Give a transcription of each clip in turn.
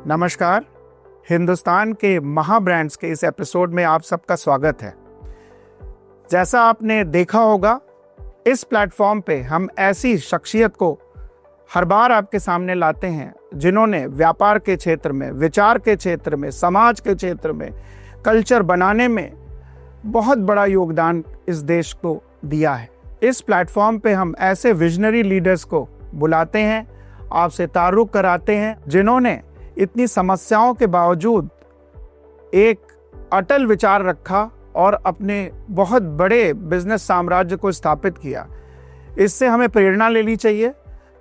नमस्कार। हिंदुस्तान के महा ब्रांड्स के इस एपिसोड में आप सबका स्वागत है। जैसा आपने देखा होगा, इस प्लेटफॉर्म पे हम ऐसी शख्सियत को हर बार आपके सामने लाते हैं जिन्होंने व्यापार के क्षेत्र में, विचार के क्षेत्र में, समाज के क्षेत्र में, कल्चर बनाने में बहुत बड़ा योगदान इस देश को दिया है। इस प्लेटफॉर्म पे हम ऐसे विजनरी लीडर्स को बुलाते हैं, आपसे तारुफ कराते हैं, जिन्होंने इतनी समस्याओं के बावजूद एक अटल विचार रखा और अपने बहुत बड़े बिजनेस साम्राज्य को स्थापित किया। इससे हमें प्रेरणा लेनी चाहिए।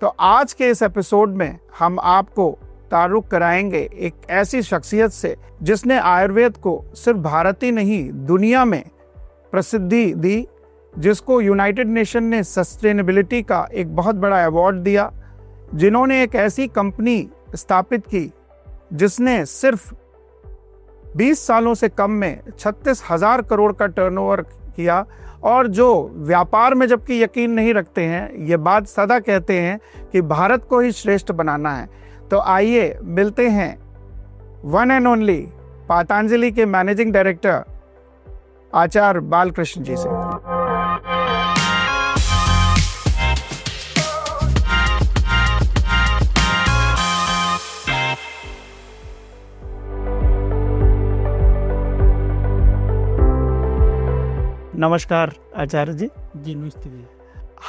तो आज के इस एपिसोड में हम आपको तारुफ कराएंगे एक ऐसी शख्सियत से जिसने आयुर्वेद को सिर्फ भारत ही नहीं, दुनिया में प्रसिद्धि दी, जिसको यूनाइटेड नेशन ने सस्टेनेबिलिटी का एक बहुत बड़ा अवार्ड दिया, जिन्होंने एक ऐसी कंपनी स्थापित की जिसने सिर्फ 20 सालों से कम में 36,000 करोड़ का टर्नओवर किया, और जो व्यापार में जबकि यकीन नहीं रखते हैं, ये बात सदा कहते हैं कि भारत को ही श्रेष्ठ बनाना है। तो आइए मिलते हैं वन एंड ओनली पतंजलि के मैनेजिंग डायरेक्टर आचार्य बालकृष्ण जी से। नमस्कार आचार्य जी। जी नमस्ते जी।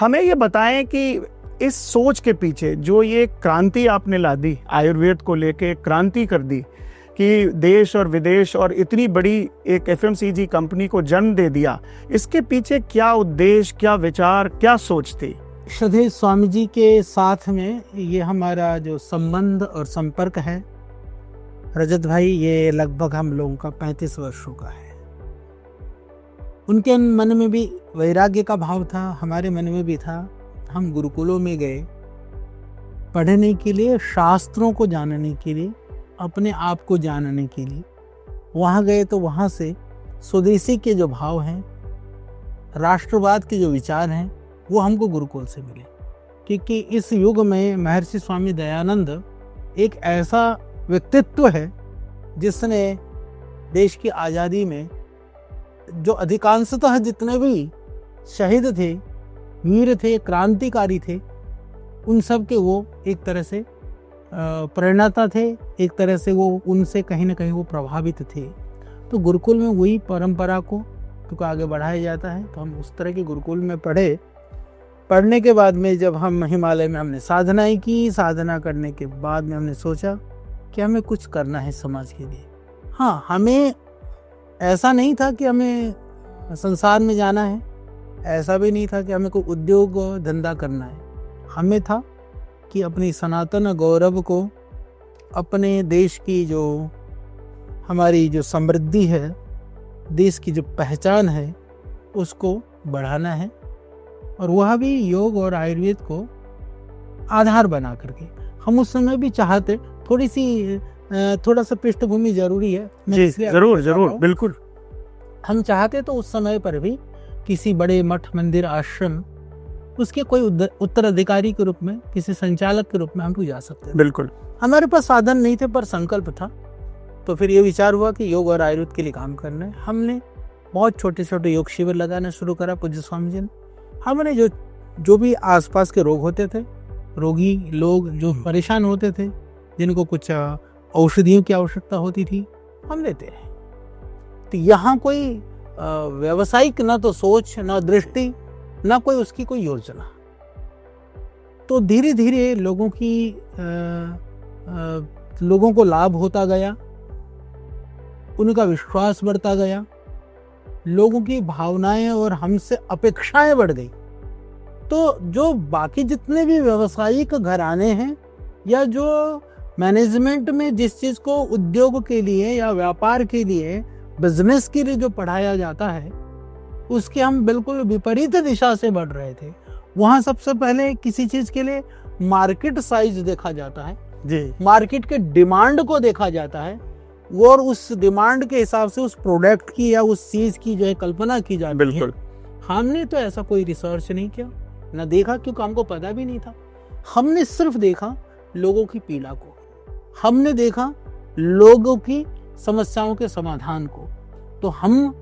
हमें ये बताएं कि इस सोच के पीछे जो ये क्रांति आपने ला दी, आयुर्वेद को लेके क्रांति कर दी कि देश और विदेश और इतनी बड़ी एक एफएमसीजी कंपनी को जन्म दे दिया, इसके पीछे क्या उद्देश्य, क्या विचार, क्या सोच थी? श्रद्धेय स्वामी जी के साथ में ये हमारा जो संबंध और संपर्क है रजत भाई, ये लगभग हम लोगों का 35 वर्षों का है। उनके मन में भी वैराग्य का भाव था, हमारे मन में भी था। हम गुरुकुलों में गए पढ़ने के लिए, शास्त्रों को जानने के लिए, अपने आप को जानने के लिए। वहाँ गए तो वहाँ से स्वदेशी के जो भाव हैं, राष्ट्रवाद के जो विचार हैं, वो हमको गुरुकुल से मिले। क्योंकि इस युग में महर्षि स्वामी दयानंद एक ऐसा व्यक्तित्व है जिसने देश की आज़ादी में जो अधिकांशतः जितने भी शहीद थे, वीर थे, क्रांतिकारी थे, उन सब के वो एक तरह से प्रेरणाता थे, एक तरह से वो उनसे कहीं ना कहीं वो प्रभावित थे। तो गुरुकुल में वही परंपरा को क्योंकि आगे बढ़ाया जाता है, तो हम उस तरह के गुरुकुल में पढ़े। पढ़ने के बाद में जब हम हिमालय में हमने साधनाएं की, साधना करने के बाद में हमने सोचा कि हमें कुछ करना है समाज के लिए। हाँ, हमें ऐसा नहीं था कि हमें संसार में जाना है, ऐसा भी नहीं था कि हमें कोई उद्योग और धंधा करना है। हमें था कि अपनी सनातन गौरव को, अपने देश की जो हमारी जो समृद्धि है, देश की जो पहचान है, उसको बढ़ाना है, और वह भी योग और आयुर्वेद को आधार बना करके। हम उस समय भी चाहते, थोड़ा सा पृष्ठभूमि जरूरी है। जी, जरूर, बिल्कुल। हम चाहते तो उस समय पर भी किसी बड़े मठ, मंदिर, आश्रम, उसके कोई उत्तराधिकारी के रूप में, किसी संचालक के रूप में हम तो जा सकते थे। बिल्कुल। हमारे पास साधन नहीं थे, पर संकल्प था। तो फिर ये विचार हुआ कि योग और आयुर्वेद के लिए काम करना है। हमने बहुत छोटे छोटे योग शिविर लगाना शुरू करा पूज्य स्वामी जी ने। हमने जो भी आसपास के रोग होते थे, रोगी लोग जो परेशान होते थे, जिनको कुछ औषधियों की आवश्यकता होती थी, हम लेते रहे। तो यहाँ कोई व्यावसायिक ना तो सोच, ना दृष्टि, ना कोई उसकी कोई योजना। तो धीरे धीरे लोगों को लाभ होता गया, उनका विश्वास बढ़ता गया, लोगों की भावनाएं और हमसे अपेक्षाएं बढ़ गई। तो जो बाकी जितने भी व्यावसायिक घराने हैं, या जो मैनेजमेंट में जिस चीज़ को उद्योग के लिए या व्यापार के लिए, बिजनेस के लिए जो पढ़ाया जाता है, उसके हम बिल्कुल विपरीत दिशा से बढ़ रहे थे। वहाँ सबसे पहले किसी चीज़ के लिए मार्केट साइज देखा जाता है जी, मार्केट के डिमांड को देखा जाता है, और उस डिमांड के हिसाब से उस प्रोडक्ट की या उस चीज़ की जो है कल्पना की जाती है। बिल्कुल। हमने तो ऐसा कोई रिसर्च नहीं किया, न देखा, क्योंकि हमको पता भी नहीं था। हमने सिर्फ देखा लोगों की पीड़ा को, हमने देखा लोगों की समस्याओं के समाधान को। तो हम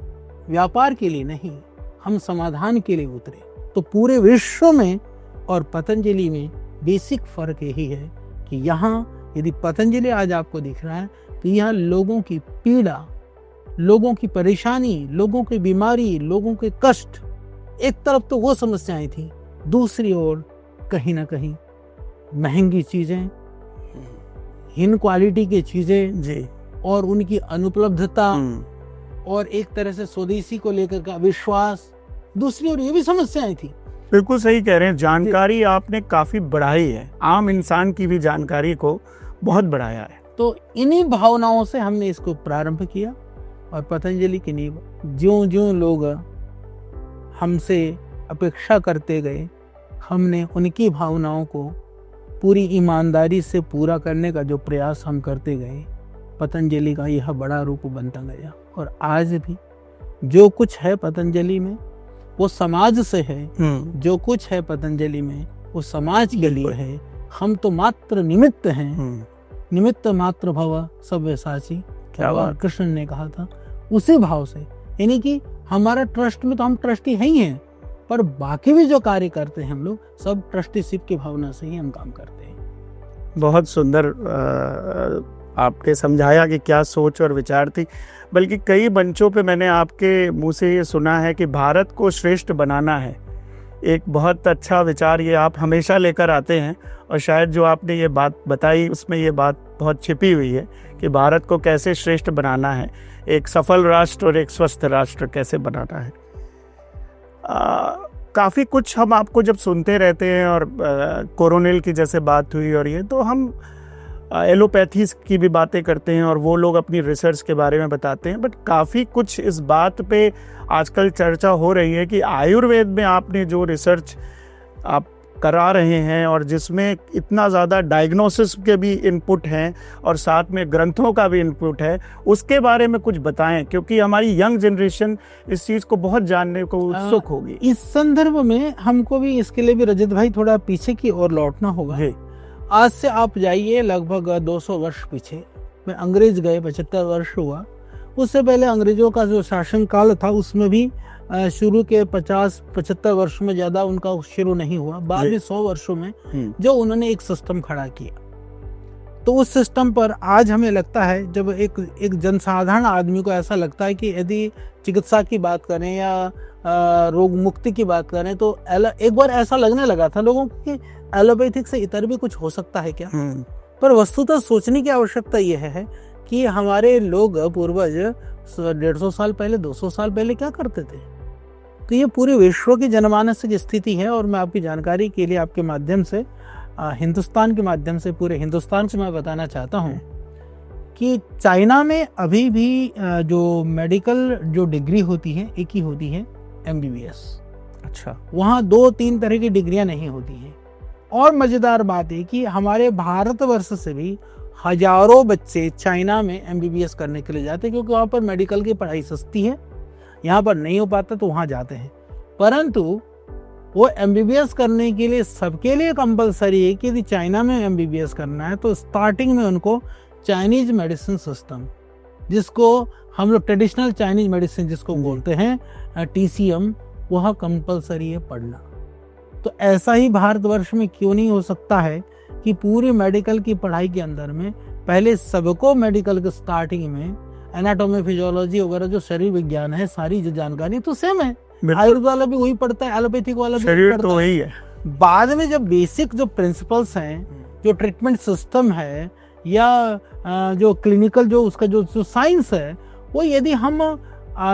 व्यापार के लिए नहीं, हम समाधान के लिए उतरे। तो पूरे विश्व में और पतंजलि में बेसिक फर्क यही है कि यहाँ यदि पतंजलि आज आपको दिख रहा है तो यहाँ लोगों की पीड़ा, लोगों की परेशानी, लोगों की बीमारी, लोगों के कष्ट, एक तरफ तो वो समस्याएं थी, दूसरी ओर कहीं ना कहीं महंगी चीजें, हीन क्वालिटी की चीजें जी, और उनकी अनुपलब्धता और एक तरह से स्वदेशी को लेकर का विश्वास, दूसरी ओर ये भी समस्याएं थी। बिल्कुल सही कह रहे हैं। जानकारी आपने काफी बढ़ाई है, आम इंसान की भी जानकारी को बहुत बढ़ाया है। तो इन्हीं भावनाओं से हमने इसको प्रारंभ किया और पतंजलि की नींव ज्यों ज्यों लोग हमसे अपेक्षा करते गए, हमने उनकी भावनाओं को पूरी ईमानदारी से पूरा करने का जो प्रयास हम करते गए, पतंजलि का यह बड़ा रूप बनता गया। और आज भी जो कुछ है पतंजलि में वो समाज से है, जो कुछ है पतंजलि में वो समाज के लिए है। हम तो मात्र निमित्त हैं, निमित्त मात्र भव सव्यसाची, क्या बात। कृष्ण ने कहा था। उसी भाव से, यानी कि हमारा ट्रस्ट में तो हम ट्रस्टी हैं ही हैं, पर बाकी भी जो कार्य करते हैं हम लोग सब ट्रस्टीशिप की भावना से ही हम काम करते हैं। बहुत सुंदर आपने समझाया कि क्या सोच और विचार थी। बल्कि कई मंचों पे मैंने आपके मुंह से ये सुना है कि भारत को श्रेष्ठ बनाना है। एक बहुत अच्छा विचार ये आप हमेशा लेकर आते हैं, और शायद जो आपने ये बात बताई उसमें ये बात बहुत छिपी हुई है कि भारत को कैसे श्रेष्ठ बनाना है, एक सफल राष्ट्र और एक स्वस्थ राष्ट्र कैसे बनाना है। काफ़ी कुछ हम आपको जब सुनते रहते हैं, और कोरोनिल की जैसे बात हुई, और ये तो हम एलोपैथीज की भी बातें करते हैं और वो लोग अपनी रिसर्च के बारे में बताते हैं, बट काफ़ी कुछ इस बात पे आजकल चर्चा हो रही है कि आयुर्वेद में आपने जो रिसर्च आप करा रहे हैं और जिसमें इतना ज़्यादा डायग्नोसिस के भी इनपुट हैं और साथ में ग्रंथों का भी इनपुट है, उसके बारे में कुछ बताएं, क्योंकि हमारी यंग जनरेशन इस चीज़ को बहुत जानने को उत्सुक होगी। इस संदर्भ में हमको भी इसके लिए भी रजत भाई थोड़ा पीछे की ओर लौटना होगा। आज से आप जाइए लगभग 200 वर्ष पीछे, में अंग्रेज गए, 75 वर्ष हुआ। उससे पहले अंग्रेजों का जो शासन काल था उसमें भी शुरू के 50-75 वर्ष में ज़्यादा उनका शुरू नहीं हुआ, बाद में 100 वर्षों में जो उन्होंने एक सिस्टम खड़ा किया। तो उस सिस्टम पर आज हमें लगता है, जब एक जनसाधारण आदमी को ऐसा लगता है कि यदि चिकित्सा की बात करें या रोग मुक्ति की बात करें, तो एक बार ऐसा लगने लगा था लोगों को कि एलोपैथिक से इतर भी कुछ हो सकता है क्या। पर वस्तुतः सोचने की आवश्यकता यह है कि हमारे लोग पूर्वज 150 साल पहले, 200 साल पहले क्या करते थे। तो ये पूरे विश्व की जनमानस की स्थिति है। और मैं आपकी जानकारी के लिए आपके माध्यम से, हिंदुस्तान के माध्यम से, पूरे हिंदुस्तान से मैं बताना चाहता हूँ कि चाइना में अभी भी जो मेडिकल जो डिग्री होती है एक ही होती है, MBBS। अच्छा, वहाँ 2-3 तरह की डिग्रियां नहीं होती हैं। और मज़ेदार बात है कि हमारे भारतवर्ष से भी हजारों बच्चे चाइना में MBBS करने के लिए जाते हैं, क्योंकि वहाँ पर मेडिकल की पढ़ाई सस्ती है। यहाँ पर नहीं हो पाता तो वहाँ जाते हैं। परंतु वो MBBS करने के लिए सबके लिए कंपलसरी है कि यदि चाइना में MBBS करना है तो स्टार्टिंग में उनको चाइनीज मेडिसिन सिस्टम, जिसको हम लोग ट्रेडिशनल चाइनीज मेडिसिन जिसको बोलते हैं TCM, वह कंपलसरी है पढ़ना। तो ऐसा ही भारतवर्ष में क्यों नहीं हो सकता है कि पूरी मेडिकल की पढ़ाई के अंदर में पहले सबको मेडिकल के स्टार्टिंग में एनाटॉमी, फिजियोलॉजी वगैरह जो शरीर विज्ञान है, सारी जो जानकारी तो सेम है। आयुर्वेद वाला भी वही पढ़ता है, एलोपैथिक वाला भी पढ़ता तो वही है। बाद में जब बेसिक जो प्रिंसिपल्स हैं, जो ट्रीटमेंट सिस्टम है या जो क्लिनिकल जो उसका जो साइंस है, वो यदि हम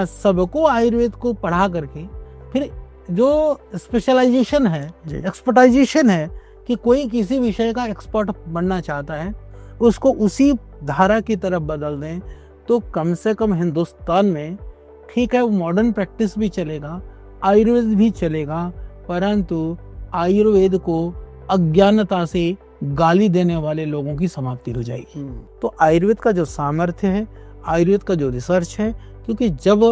सबको आयुर्वेद को पढ़ा करके फिर जो स्पेशलाइजेशन है, एक्सपर्टाइजेशन है कि कोई किसी विषय का एक्सपर्ट बनना चाहता है, उसको उसी धारा की तरफ बदल दें, तो कम से कम हिंदुस्तान में ठीक है वो मॉडर्न प्रैक्टिस भी चलेगा, आयुर्वेद भी चलेगा, परंतु आयुर्वेद को अज्ञानता से गाली देने वाले लोगों की समाप्ति हो जाएगी। तो आयुर्वेद का जो सामर्थ्य है, आयुर्वेद का जो रिसर्च है, क्योंकि जब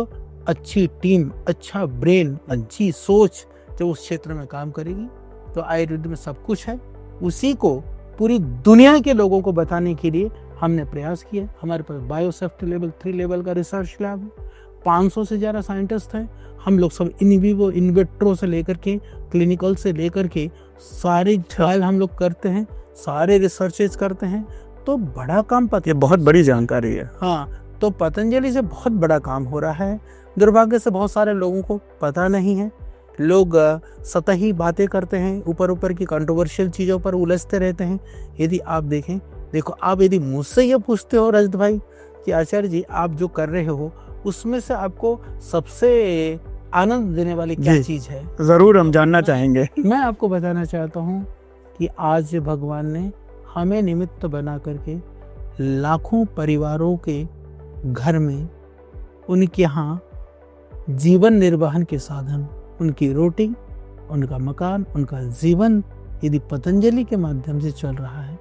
अच्छी टीम, अच्छा ब्रेन, अच्छी सोच जब उस क्षेत्र में काम करेगी तो आयुर्वेद में सब कुछ है। उसी को पूरी दुनिया के लोगों को बताने के लिए हमने प्रयास किया। हमारे पास बायोसेफ्टी लेवल 3 लेवल का रिसर्च लैब है, 500 से ज़्यादा साइंटिस्ट हैं। हम लोग सब इन विवो इन विट्रो से लेकर के क्लिनिकल से लेकर के सारे ट्रायल हम लोग करते हैं, सारे रिसर्चेज करते हैं। तो बड़ा काम ये बहुत बड़ी जानकारी है। हाँ, तो पतंजलि से बहुत बड़ा काम हो रहा है। दुर्भाग्य से बहुत सारे लोगों को पता नहीं है। लोग सतही बातें करते हैं, ऊपर ऊपर की कंट्रोवर्शियल चीज़ों पर उलझते रहते हैं। यदि आप देखो आप यदि मुझसे ये पूछते हो रजत भाई कि आचार्य जी आप जो कर रहे हो उसमें से आपको सबसे आनंद देने वाली क्या चीज़ है, ज़रूर हम जानना चाहेंगे। मैं आपको बताना चाहता हूँ कि आज भगवान ने हमें निमित्त बना करके लाखों परिवारों के घर में उनके यहाँ जीवन निर्वाहन के साधन, उनकी रोटी, उनका मकान, उनका जीवन यदि पतंजलि के माध्यम से चल रहा है।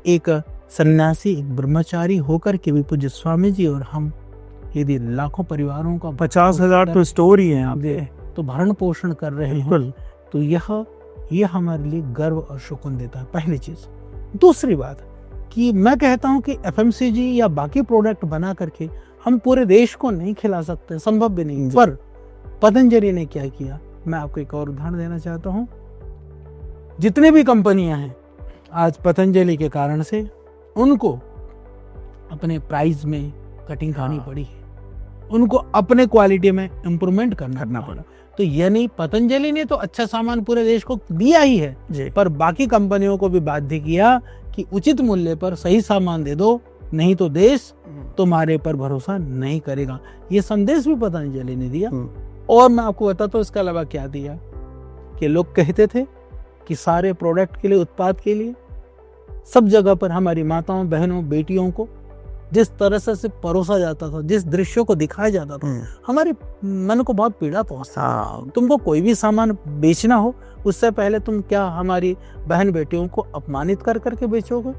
एक सन्यासी, एक ब्रह्मचारी होकर के भी पूज्य स्वामी जी और हम यदि लाखों परिवारों का 50,000 तो स्टोरी है आप तो भरण पोषण कर रहे हैं, तो यह हमारे लिए गर्व और सुकून देता है, पहली चीज। दूसरी बात कि मैं कहता हूं कि FMCG या बाकी प्रोडक्ट बना करके हम पूरे देश को नहीं खिला सकते, संभव भी नहीं। पर पतंजलि ने क्या किया, मैं आपको एक और उदाहरण देना चाहता हूं। जितने भी कंपनियां हैं आज पतंजलि के कारण से उनको अपने प्राइस में कटिंग खानी पड़ी है, उनको अपने क्वालिटी में इम्प्रूवमेंट करना पड़ा। तो यानी पतंजलि ने तो अच्छा सामान पूरे देश को दिया ही है जी, पर बाकी कंपनियों को भी बाध्य किया कि उचित मूल्य पर सही सामान दे दो, नहीं तो देश तुम्हारे पर भरोसा नहीं करेगा। ये संदेश भी पतंजलि ने दिया। और मैं आपको बताता हूँ इसके अलावा क्या दिया कि लोग कहते थे कि सारे प्रोडक्ट के लिए, उत्पाद के लिए सब जगह पर हमारी माताओं, बहनों, बेटियों को जिस तरह से परोसा जाता था, जिस दृश्यों को दिखाया जाता था, हमारे मन को बहुत पीड़ा पहुंचता। तुमको कोई भी सामान बेचना हो उससे पहले तुम क्या हमारी बहन बेटियों को अपमानित कर करके बेचोगे,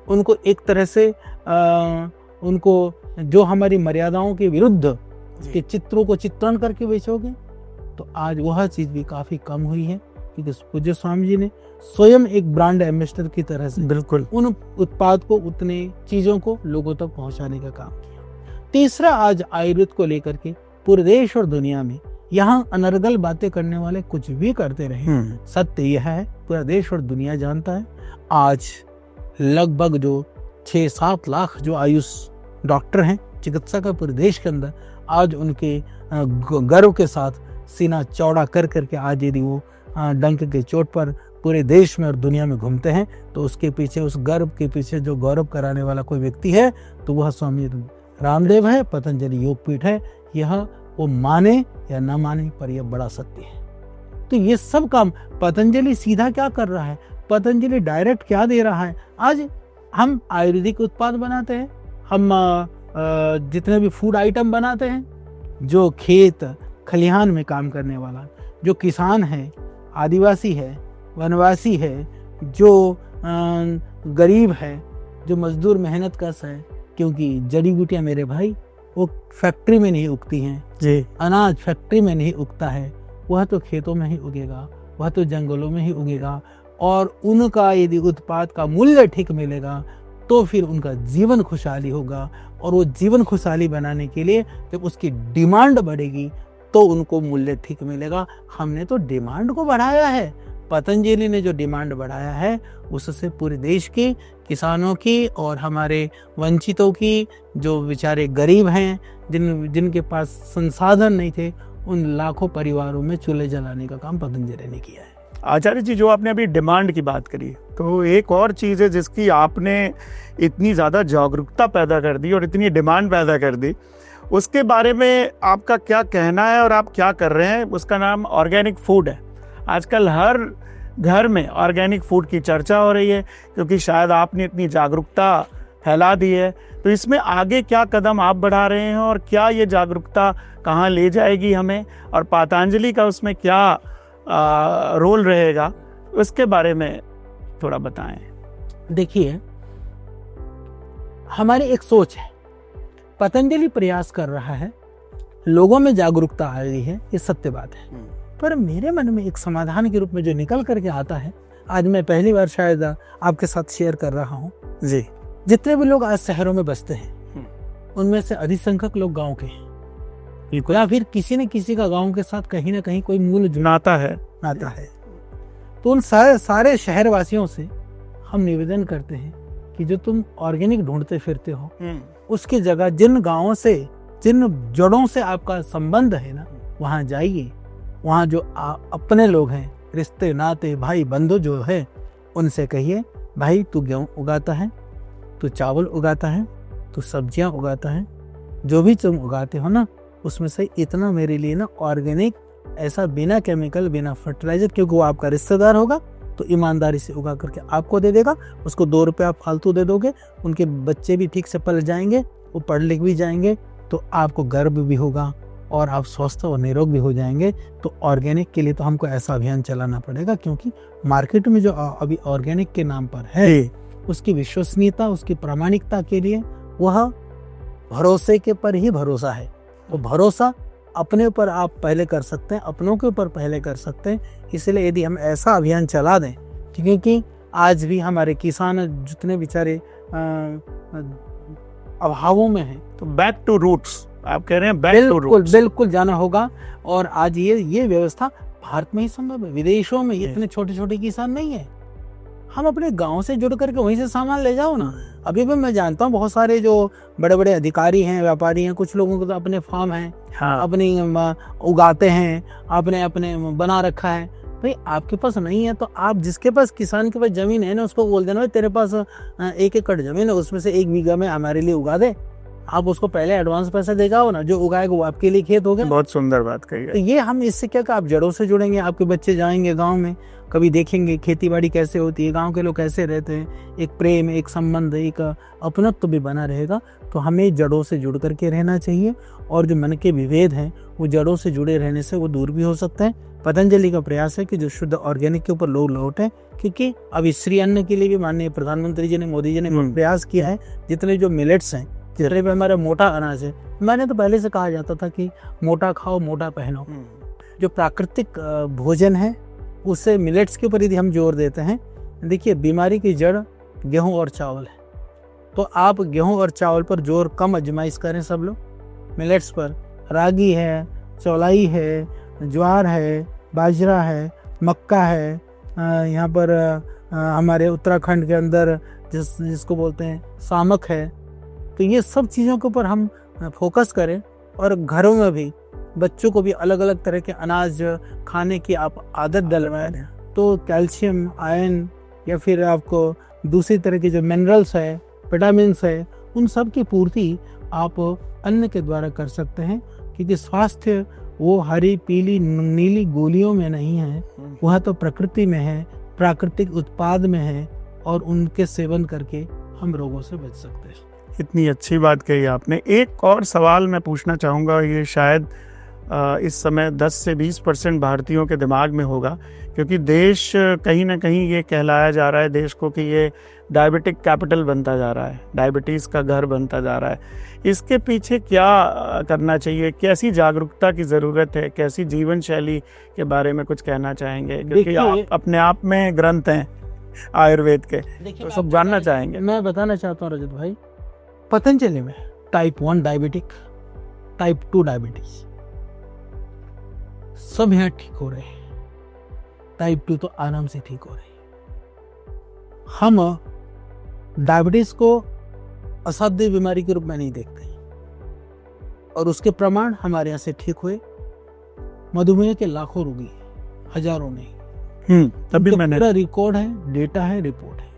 उनको एक तरह से उनको जो हमारी मर्यादाओं के विरुद्ध के चित्रों को चित्रण करके बेचोगे। तो आज वह चीज भी काफी कम हुई है क्योंकि पूज्य स्वामी जी ने स्वयं एक ब्रांड एम्बेसडर की तरह से बिल्कुल उन उत्पाद को, उतने चीजों को लोगों तक पहुंचाने का काम किया। तीसरा, आज आयुर्वेद को लेकर के पूरे देश और दुनिया में यहाँ अनर्गल बातें करने वाले कुछ भी करते रहे, सत्य यह है पूरा देश और दुनिया जानता है। आज लगभग जो 6-7 लाख जो आयुष डॉक्टर हैं, चिकित्सक है पूरे देश के अंदर, आज उनके गर्व के साथ सीना चौड़ा कर करके आज यदि वो डंक के चोट पर पूरे देश में और दुनिया में घूमते हैं तो उसके पीछे, उस गर्व के पीछे जो गौरव कराने वाला कोई व्यक्ति है तो वह स्वामी रामदेव है, पतंजलि योगपीठ है। यह वो माने या ना माने पर यह बड़ा सत्य है। तो ये सब काम पतंजलि सीधा क्या कर रहा है, पतंजलि डायरेक्ट क्या दे रहा है। आज हम आयुर्वेदिक उत्पाद बनाते हैं, हम जितने भी फूड आइटम बनाते हैं, जो खेत खलिहान में काम करने वाला, जो किसान है, आदिवासी है, वनवासी है, जो गरीब है, जो मजदूर मेहनत कश है, क्योंकि जड़ी बूटियां मेरे भाई वो फैक्ट्री में नहीं उगती हैं जी, अनाज फैक्ट्री में नहीं उगता है, वह तो खेतों में ही उगेगा, वह तो जंगलों में ही उगेगा। और उनका यदि उत्पाद का मूल्य ठीक मिलेगा तो फिर उनका जीवन खुशहाली होगा, और वो जीवन खुशहाली बनाने के लिए जब उसकी डिमांड बढ़ेगी तो उनको मूल्य ठीक मिलेगा। हमने तो डिमांड को बढ़ाया है, पतंजलि ने जो डिमांड बढ़ाया है उससे पूरे देश की किसानों की और हमारे वंचितों की, जो बेचारे गरीब हैं, जिनके पास संसाधन नहीं थे, उन लाखों परिवारों में चूल्हे जलाने का काम पतंजलि ने किया है। आचार्य जी, जो आपने अभी डिमांड की बात करी, तो एक और चीज़ है जिसकी आपने इतनी ज़्यादा जागरूकता पैदा कर दी और इतनी डिमांड पैदा कर दी, उसके बारे में आपका क्या कहना है और आप क्या कर रहे हैं? उसका नाम ऑर्गेनिक फूड है। आजकल हर घर में ऑर्गेनिक फूड की चर्चा हो रही है क्योंकि शायद आपने इतनी जागरूकता फैला दी है। तो इसमें आगे क्या कदम आप बढ़ा रहे हैं और क्या ये जागरूकता कहाँ ले जाएगी हमें, और पतंजलि का उसमें क्या रोल रहेगा, उसके बारे में थोड़ा बताएं। देखिए, हमारी एक सोच है, पतंजलि प्रयास कर रहा है, लोगों में जागरूकता आ रही है, ये सत्य बात है। पर मेरे मन में एक समाधान के रूप में जो निकल करके आता है, आज मैं पहली बार शायद आपके साथ शेयर कर रहा हूँ जी। जितने भी लोग आज शहरों में बसते हैं उनमें से अधिक संख्यक लोग गांव के हैं, या फिर किसी न किसी का गांव के साथ कहीं ना कहीं कोई मूल नाता है। तो उन सारे शहरवासियों से हम निवेदन करते हैं कि जो तुम ऑर्गेनिक ढूंढते फिरते हो उसकी जगह जिन गांवों से, जिन जड़ों से आपका संबंध है ना, वहां जाइए। वहां जो अपने लोग हैं, रिश्ते नाते भाई बंधु जो है, उनसे कहिए भाई तू गेहूं उगाता है, तू चावल उगाता है, तू सब्जियां उगाता है, जो भी तुम उगाते हो ना उसमें से इतना मेरे लिए ना ऑर्गेनिक, ऐसा बिना केमिकल बिना फर्टिलाइजर, क्योंकि वो आपका रिश्तेदार होगा तो ईमानदारी से उगा करके आपको दे देगा। उसको 2 रुपये आप फालतू दे दोगे, उनके बच्चे भी ठीक से पल जाएंगे, वो पढ़ लिख भी जाएंगे, तो आपको गर्व भी होगा और आप स्वस्थ और निरोग भी हो जाएंगे। तो ऑर्गेनिक के लिए तो हमको ऐसा अभियान चलाना पड़ेगा, क्योंकि मार्केट में जो अभी ऑर्गेनिक के नाम पर है उसकी विश्वसनीयता, उसकी प्रामाणिकता के लिए वह भरोसे के पर ही भरोसा है। तो भरोसा अपने ऊपर आप पहले कर सकते हैं, अपनों के ऊपर पहले कर सकते हैं। इसलिए यदि हम ऐसा अभियान चला दें, क्योंकि आज भी हमारे किसान जितने बेचारे अभावों में हैं, तो बैक टू रूट्स आप कह रहे हैं, बैक टू रूट्स बिल्कुल जाना होगा। और आज ये व्यवस्था भारत में ही संभव है, विदेशों में इतने छोटे छोटे किसान नहीं है। हम अपने गांव से जुड़ करके वहीं से सामान ले जाओ ना। अभी भी मैं जानता हूँ बहुत सारे जो बड़े बड़े अधिकारी हैं, व्यापारी हैं, कुछ लोगों को तो अपने फार्म हैं, अपनी उगाते हैं, अपने बना रखा है। भाई आपके पास नहीं है तो आप जिसके पास, किसान के पास जमीन है ना, उसको बोल देना भाई तेरे पास 1 एकड़ जमीन है, उसमें से 1 बीघा में हमारे लिए उगा दे। आप उसको पहले एडवांस पैसा दे जाओ ना, जो उगाएगा वो आपके लिए खेत हो गया। बहुत सुंदर बात कही है। तो ये हम इससे क्या, आप जड़ों से जुड़ेंगे, आपके बच्चे जाएंगे गांव में, कभी देखेंगे खेती बाड़ी कैसे होती है, गांव के लोग कैसे रहते हैं, एक प्रेम, एक संबंध, एक अपनत्व भी बना रहेगा। तो हमें जड़ों से जुड़ करके रहना चाहिए, और जो मन के विभेद हैं वो जड़ों से जुड़े रहने से वो दूर भी हो सकते हैं। पतंजलि का प्रयास है कि जो शुद्ध ऑर्गेनिक के ऊपर लोग लौटे, क्योंकि अब श्री अन्न के लिए भी माननीय प्रधानमंत्री जी ने, मोदी जी ने प्रयास किया है। जितने जो मिलेट्स हैं, जितने भी हमारा मोटा अनाज है, मैंने तो पहले से कहा जाता था कि मोटा खाओ मोटा पहनो। जो प्राकृतिक भोजन है उससे मिलेट्स के ऊपर यदि हम जोर देते हैं, देखिए बीमारी की जड़ गेहूं और चावल है, तो आप गेहूं और चावल पर जोर कम अजमाइश करें सब लोग, मिलेट्स पर। रागी है, चौलाई है, ज्वार है, बाजरा है, मक्का है, यहाँ पर हमारे उत्तराखंड के अंदर जिसको बोलते हैं सामक है। तो ये सब चीज़ों के ऊपर हम फोकस करें, और घरों में भी बच्चों को भी अलग अलग तरह के अनाज खाने की आप आदत डलवाएं, तो कैल्शियम, आयरन, या फिर आपको दूसरी तरह के जो मिनरल्स है, विटामिन्स है, उन सब की पूर्ति आप अन्न के द्वारा कर सकते हैं। क्योंकि स्वास्थ्य वो हरी पीली नीली गोलियों में नहीं है, वह तो प्रकृति में है, प्राकृतिक उत्पाद में है, और उनके सेवन करके हम रोगों से बच सकते हैं। इतनी अच्छी बात कही आपने। एक और सवाल मैं पूछना चाहूँगा, ये शायद इस समय 10 से 20% भारतीयों के दिमाग में होगा, क्योंकि देश कहीं ना कहीं ये कहलाया जा रहा है देश को कि ये डायबिटिक कैपिटल बनता जा रहा है, डायबिटीज़ का घर बनता जा रहा है। इसके पीछे क्या करना चाहिए, कैसी जागरूकता की ज़रूरत है, कैसी जीवन शैली के बारे में कुछ कहना चाहेंगे? क्योंकि आप अपने आप में ग्रंथ हैं आयुर्वेद के, तो सब जानना चाहेंगे। मैं बताना चाहता हूँ रजत भाई, पतंजलि में टाइप 1 डायबिटिक, टाइप 2 डायबिटीज सब यहाँ ठीक हो रहे हैं, टाइप 2 तो आराम से ठीक हो रही है। हम डायबिटीज को असाध्य बीमारी के रूप में नहीं देखते, और उसके प्रमाण हमारे यहाँ से ठीक हुए। मधुमेह के लाखों रोगी, हजारों नहीं, तभी मैंने पूरा रिकॉर्ड है, डेटा है, रिपोर्ट है,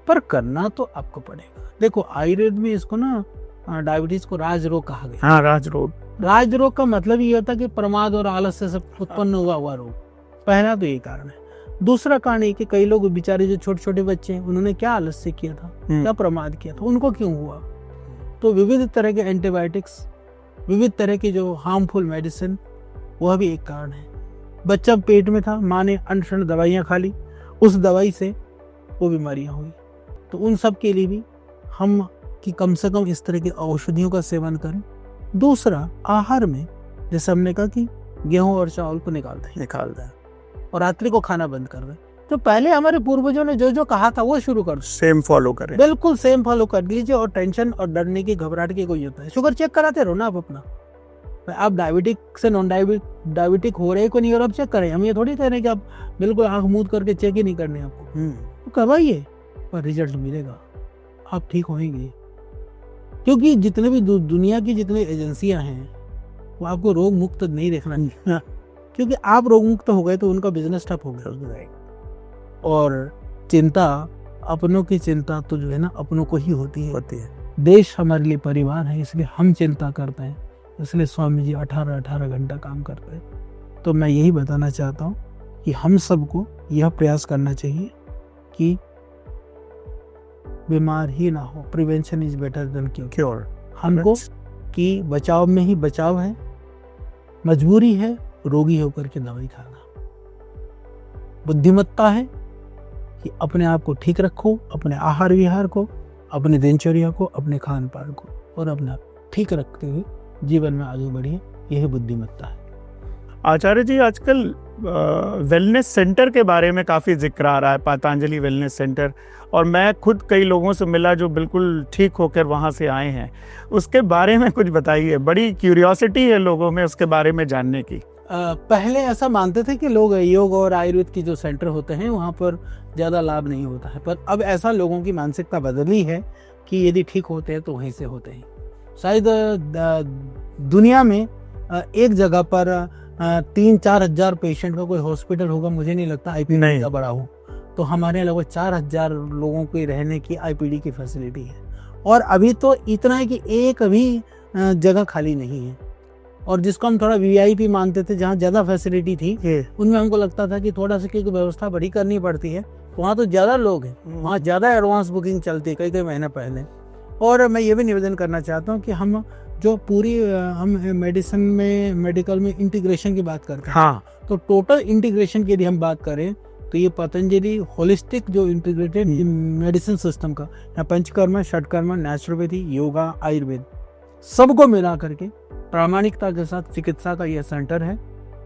पर करना तो आपको पड़ेगा। देखो आयुर्वेद में इसको ना डायबिटीज को राज रोग कहा गया। हाँ, राज रोग। राज रोग का मतलब ये होता है कि प्रमाद और आलस्य से उत्पन्न हुआ रोग। पहला तो ये कारण है। दूसरा कारण ये कि कई लोग बेचारे जो छोटे छोटे बच्चे हैं, उन्होंने क्या आलस्य किया था, क्या प्रमाद किया था, उनको क्यों हुआ? तो विविध तरह के एंटीबायोटिक्स, विविध तरह की जो हार्मफुल मेडिसिन, वह भी एक कारण है। बच्चा पेट में था, माँ ने अनशन दवाइयाँ खा ली, उस दवाई से वो बीमारियाँ हुई। तो उन सब के लिए भी हम कि कम से कम इस तरह की औषधियों का सेवन करें। दूसरा, आहार में जैसे हमने कहा कि गेहूं और चावल को निकाल दें, और रात्रि को खाना बंद कर दें। तो पहले हमारे पूर्वजों ने जो जो कहा था वो शुरू कर, सेम फॉलो करें। बिल्कुल सेम फॉलो कर लीजिए। और टेंशन और डरने की, घबराहट की कोई होता है। शुगर चेक कराते रहो ना आप अपना। आप डायबिटिक से नॉन डायबिटिक हो रहे को नहीं, और आप चेक करें। हम ये थोड़ी कह रहे हैं कि आप बिल्कुल आंख मूंद करके चेक ही नहीं करने आपको, तो करवाइए, पर रिजल्ट मिलेगा, आप ठीक होंगे। क्योंकि जितने भी दुनिया की जितनी एजेंसियां हैं वो आपको रोग मुक्त नहीं रखना चाहिए, क्योंकि आप रोग मुक्त हो गए तो उनका बिजनेस ठप हो गया। और चिंता, अपनों की चिंता तो जो है ना अपनों को ही होती है। देश हमारे लिए परिवार है, इसलिए हम चिंता करते हैं। इसलिए स्वामी जी 18 घंटा काम करते हैं। तो मैं यही बताना चाहता हूँ कि हम सबको यह प्रयास करना चाहिए कि बीमार ही ना हो। Prevention is better than cure. हमको कि बचाव में ही बचाव है। मजबूरी है रोगी होकर के दवाई खाना। बुद्धिमत्ता है कि अपने आप को ठीक रखो, अपने आहार विहार को, अपने दिनचर्या को, अपने खान पान को, और अपने आप ठीक रखते हुए जीवन में आगे बढ़िए। यही बुद्धिमत्ता है। आचार्य जी, आजकल वेलनेस सेंटर के बारे में काफ़ी जिक्र आ रहा है, पतंजलि वेलनेस सेंटर, और मैं खुद कई लोगों से मिला जो बिल्कुल ठीक होकर वहाँ से आए हैं। उसके बारे में कुछ बताइए। बड़ी क्यूरियोसिटी है लोगों में उसके बारे में जानने की। पहले ऐसा मानते थे कि लोग योग और आयुर्वेद की जो सेंटर होते हैं वहाँ पर ज़्यादा लाभ नहीं होता है, पर अब ऐसा लोगों की मानसिकता बदली है कि यदि ठीक होते हैं तो वहीं से होते हैं। शायद दुनिया में एक जगह पर 3-4 हजार पेशेंट का कोई हॉस्पिटल होगा, मुझे नहीं लगता आईपीडी का बड़ा हो। तो हमारे लगभग 4000 लोगों को रहने की आईपीडी की फैसिलिटी है। और अभी तो इतना है कि एक भी जगह खाली नहीं है। और जिसको हम थोड़ा वीआईपी मानते थे, जहाँ ज़्यादा फैसिलिटी थी, उनमें हमको लगता था कि थोड़ा सा क्योंकि व्यवस्था बड़ी करनी पड़ती है, वहाँ तो ज़्यादा लोग हैं, वहाँ ज़्यादा एडवांस बुकिंग चलती है कई महीने पहले। और मैं ये भी निवेदन करना चाहता हूँ कि हम जो पूरी हम मेडिकल में इंटीग्रेशन की बात करते हैं, हाँ, तो टोटल इंटीग्रेशन की यदि हम बात करें तो ये पतंजलि होलिस्टिक जो इंटीग्रेटेड मेडिसिन सिस्टम का, यहाँ पंचकर्मा, षटकर्मा, नेचुरोपैथी, योगा, आयुर्वेद सबको मिला करके प्रामाणिकता के साथ चिकित्सा का यह सेंटर है।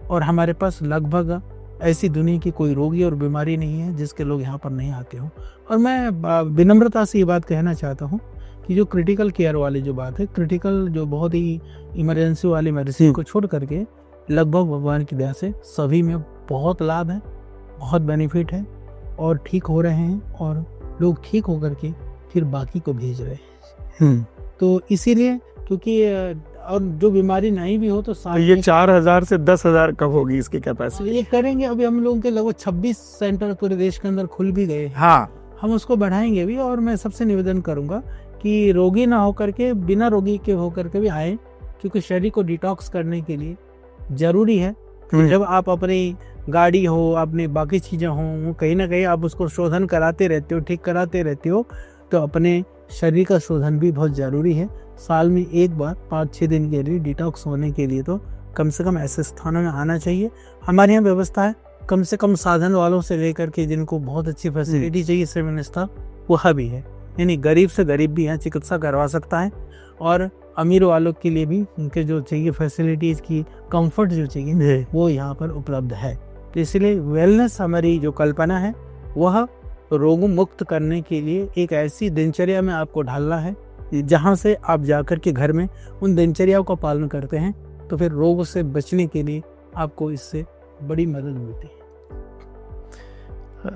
और हमारे पास लगभग ऐसी दुनिया की कोई रोगी और बीमारी नहीं है जिसके लोग यहाँ पर नहीं आते हों। और मैं विनम्रता से ये बात कहना चाहता हूँ कि जो क्रिटिकल केयर वाली जो बात है, क्रिटिकल जो बहुत ही इमरजेंसी वाली मेडिसिन को छोड़ करके लगभग भगवान की दया से सभी में बहुत लाभ है, बहुत बेनिफिट है, और ठीक हो रहे हैं, और लोग ठीक होकर के फिर बाकी को भेज रहे हैं। तो इसीलिए, क्योंकि और जो बीमारी नहीं भी हो तो ये 4000 से 10,000 कब होगी इसकी कैपेसिटी? ये करेंगे। अभी हम लोगों के लगभग 26 सेंटर पूरे देश के अंदर खुल भी गए। हाँ, हम उसको बढ़ाएंगे भी। और मैं सबसे निवेदन करूंगा कि रोगी ना होकर के, बिना रोगी के होकर के भी आए, क्योंकि शरीर को डिटॉक्स करने के लिए जरूरी है। जब आप अपनी गाड़ी हो, अपनी बाकी चीजें हों, कहीं ना कहीं आप उसको शोधन कराते रहते हो, ठीक कराते रहते हो, तो अपने शरीर का शोधन भी बहुत जरूरी है। साल में एक बार 5-6 दिन के लिए डिटॉक्स होने के लिए तो कम से कम ऐसे स्थानों में आना चाहिए। हमारे यहाँ व्यवस्था है, कम से कम साधन वालों से लेकर के जिनको बहुत अच्छी फैसिलिटी चाहिए सेवन स्टार, वह भी है। यानी गरीब से गरीब भी यहाँ चिकित्सा करवा सकता है, और अमीर वालों के लिए भी उनके जो चाहिए फैसिलिटीज़ की कंफर्ट जो चाहिए वो यहाँ पर उपलब्ध है। तो इसलिए वेलनेस हमारी जो कल्पना है वह रोग मुक्त करने के लिए एक ऐसी दिनचर्या में आपको ढालना है जहाँ से आप जाकर के घर में उन दिनचर्याओं का पालन करते हैं, तो फिर रोग से बचने के लिए आपको इससे बड़ी मदद मिलती है।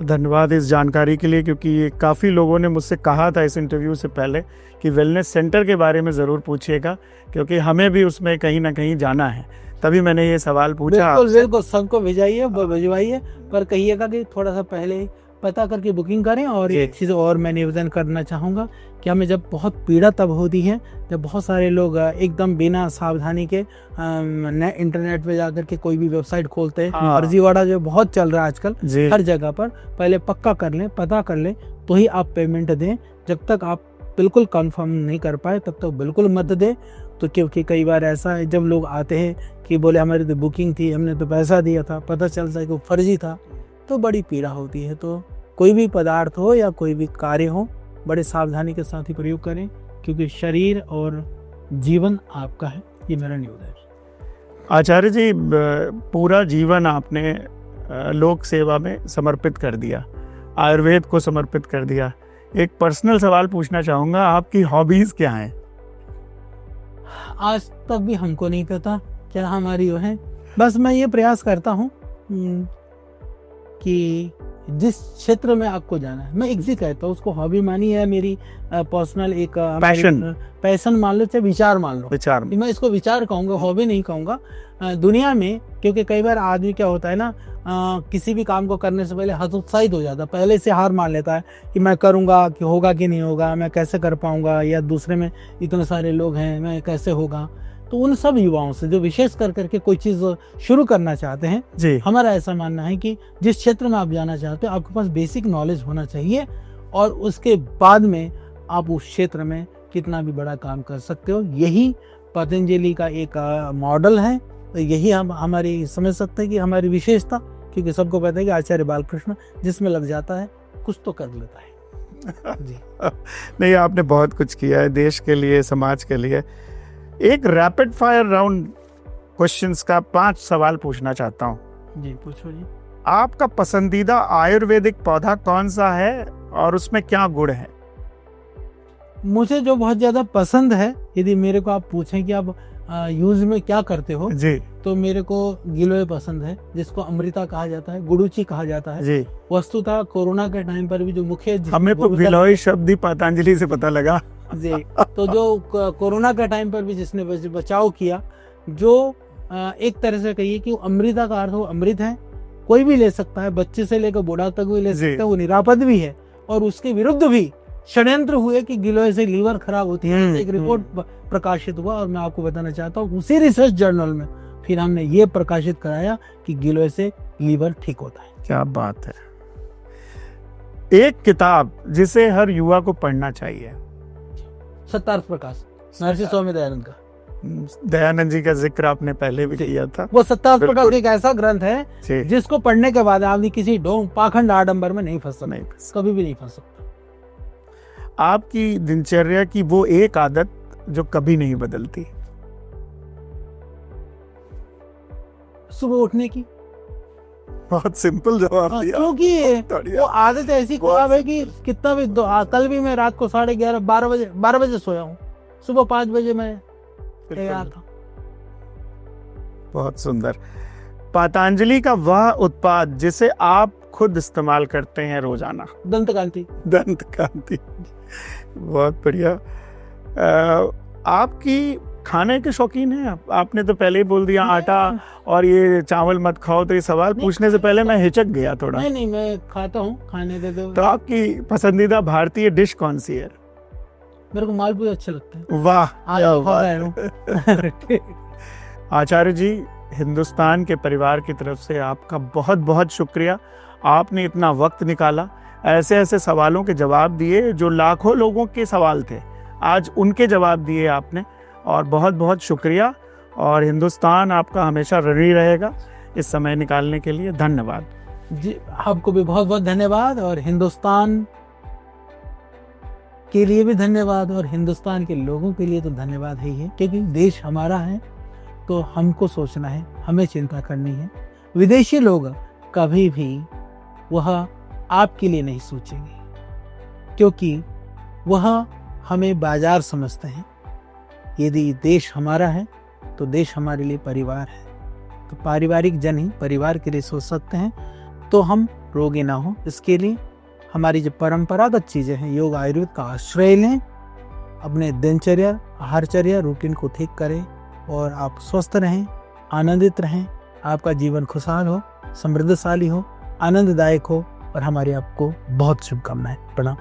धन्यवाद इस जानकारी के लिए, क्योंकि ये काफ़ी लोगों ने मुझसे कहा था इस इंटरव्यू से पहले कि वेलनेस सेंटर के बारे में ज़रूर पूछिएगा, क्योंकि हमें भी उसमें कहीं ना कहीं जाना है। तभी मैंने ये सवाल पूछा। बिल्कुल सबको भिजवाइए, पर कहिएगा कि थोड़ा सा पहले पता करके बुकिंग करें। और एक चीज़ और मैं निवेदन करना चाहूँगा कि हमें जब बहुत पीड़ा तब होती है जब बहुत सारे लोग एकदम बिना सावधानी के इंटरनेट पे जाकर के कोई भी वेबसाइट खोलते हैं। फर्जीवाड़ा जो बहुत चल रहा है आजकल हर जगह पर, पहले पक्का कर लें, पता कर लें, तो ही आप पेमेंट दें। जब तक आप बिल्कुल कंफर्म नहीं कर पाए तब तक बिल्कुल मत दें। तो क्योंकि कई बार ऐसा है, जब लोग आते हैं कि बोले हमारी तो बुकिंग थी, हमने तो पैसा दिया था, पता चलता है कि वो फर्जी था, तो बड़ी पीड़ा होती है। तो कोई भी पदार्थ हो या कोई भी कार्य हो, बड़े सावधानी के साथ ही प्रयोग करें, क्योंकि शरीर और जीवन आपका है। ये मेरा निवेदन है। आचार्य जी, पूरा जीवन आपने लोक सेवा में समर्पित कर दिया, आयुर्वेद को समर्पित कर दिया। एक पर्सनल सवाल पूछना चाहूँगा, आपकी हॉबीज़ क्या हैं? आज तक भी हमको नहीं पता क्या हमारी वो है। बस मैं ये प्रयास करता हूँ कि जिस क्षेत्र में आपको जाना है, मैं एग्जिट कहता हूँ उसको हॉबी मानी है, मेरी पर्सनल एक पैशन मान लो, चाहे विचार मान लो। विचार, मैं इसको विचार कहूँगा, हॉबी नहीं कहूँगा। दुनिया में क्योंकि कई बार आदमी क्या होता है ना, किसी भी काम को करने से पहले हतोत्साहित हो जाता है, पहले से हार मान लेता है कि मैं करूँगा कि होगा कि नहीं होगा, मैं कैसे कर पाऊँगा, या दूसरे में इतने सारे लोग हैं, मैं कैसे होगा। तो उन सब युवाओं से जो विशेष कर करके कोई चीज़ शुरू करना चाहते हैं जी, हमारा ऐसा मानना है कि जिस क्षेत्र में आप जाना चाहते हो आपके पास बेसिक नॉलेज होना चाहिए, और उसके बाद में आप उस क्षेत्र में कितना भी बड़ा काम कर सकते हो। यही पतंजलि का एक मॉडल है, तो यही हम हमारी समझ सकते हैं कि हमारी विशेषता, क्योंकि सबको पता है कि आचार्य बालकृष्ण जिसमें लग जाता है कुछ तो कर लेता है जी। नहीं, आपने बहुत कुछ किया है देश के लिए, समाज के लिए। एक रैपिड फायर राउंड क्वेश्चंस का 5 सवाल पूछना चाहता हूँ जी। पूछो जी। आपका पसंदीदा आयुर्वेदिक पौधा कौन सा है और उसमें क्या गुण है? मुझे जो बहुत ज्यादा पसंद है, यदि मेरे को आप पूछें कि आप यूज में क्या करते हो जी, तो मेरे को गिलोय पसंद है, जिसको अमृता कहा जाता है, गुडुचि कहा जाता है जी। वस्तुतः कोरोना के टाइम पर भी जो मुख्य, हमें तो गिलोय शब्द ही पतंजलि से पता लगा जी। तो जो कोरोना के टाइम पर भी जिसने बचाव किया, जो एक तरह से कहिए कि अमृता का अर्थ वो अमृत है, कोई भी ले सकता है, बच्चे से लेकर बूढ़ा तक भी ले सकता है, वो निरापद भी है। और उसके विरुद्ध भी षड्यंत्र हुए कि गिलोय से लीवर खराब होती है, एक रिपोर्ट प्रकाशित हुआ, और मैं आपको बताना चाहता हूँ उसी रिसर्च जर्नल में फिर हमने ये प्रकाशित कराया कि गिलोय से लीवर ठीक होता है। क्या बात है। एक किताब जिसे हर युवा को पढ़ना चाहिए? सत्यार्थ प्रकाश, महर्षि स्वामी दयानंद का। दयानंद जी का जिक्र आपने पहले भी किया था। वो सत्यार्थ प्रकाश एक ऐसा ग्रंथ है जिसको पढ़ने के बाद आदमी किसी ढोंग पाखंड आडंबर में नहीं फंस सकता, कभी भी नहीं फंस सकता। आपकी दिनचर्या की वो एक आदत जो कभी नहीं बदलती? सुबह उठने की। बहुत सिंपल जवाब दिया, क्योंकि वो आदत ऐसी खराब है कि कितना भी कल भी मैं रात को 11:30 12 बजे सोया हूँ, सुबह 5 बजे मैं तैयार था। बहुत सुंदर। पतंजलि का वह उत्पाद जिसे आप खुद इस्तेमाल करते हैं रोजाना? दंतकांति। दंतकांति, बहुत बढ़िया। आपकी खाने के शौकीन हैं? आपने तो पहले ही बोल दिया आटा और ये चावल मत खाओ, तो ये सवाल पूछने से पहले मैं हिचक गया थोड़ा। नहीं, मैं खाता हूँ, खाने दे दो। तो आपकी पसंदीदा भारतीय डिश कौन सी है? मेरे को मालपुए अच्छे लगते हैं। वाह, आज आचार्य जी, हिंदुस्तान के परिवार की तरफ से आपका बहुत बहुत शुक्रिया। आपने इतना वक्त निकाला, ऐसे ऐसे सवालों के जवाब दिए जो लाखों लोगों के सवाल थे, आज उनके जवाब दिए आपने, और बहुत बहुत शुक्रिया। और हिंदुस्तान आपका हमेशा ऋणी रहेगा इस समय निकालने के लिए। धन्यवाद जी। आपको भी बहुत बहुत धन्यवाद, और हिंदुस्तान के लिए भी धन्यवाद, और हिंदुस्तान के लोगों के लिए तो धन्यवाद ही है, क्योंकि देश हमारा है तो हमको सोचना है, हमें चिंता करनी है। विदेशी लोग कभी भी वह आपके लिए नहीं सोचेंगे, क्योंकि वह हमें बाजार समझते हैं। यदि देश हमारा है तो देश हमारे लिए परिवार है, तो पारिवारिक जन ही परिवार के लिए सोच सकते हैं। तो हम रोगी ना हो, इसके लिए हमारी जो परंपरागत चीज़ें हैं, योग आयुर्वेद का आश्रय लें, अपने दिनचर्या आहारचर्या रूटीन को ठीक करें, और आप स्वस्थ रहें, आनंदित रहें, आपका जीवन खुशहाल हो, समृद्धशाली हो, आनंददायक हो, और हमारी आपको बहुत शुभकामनाएं। प्रणाम।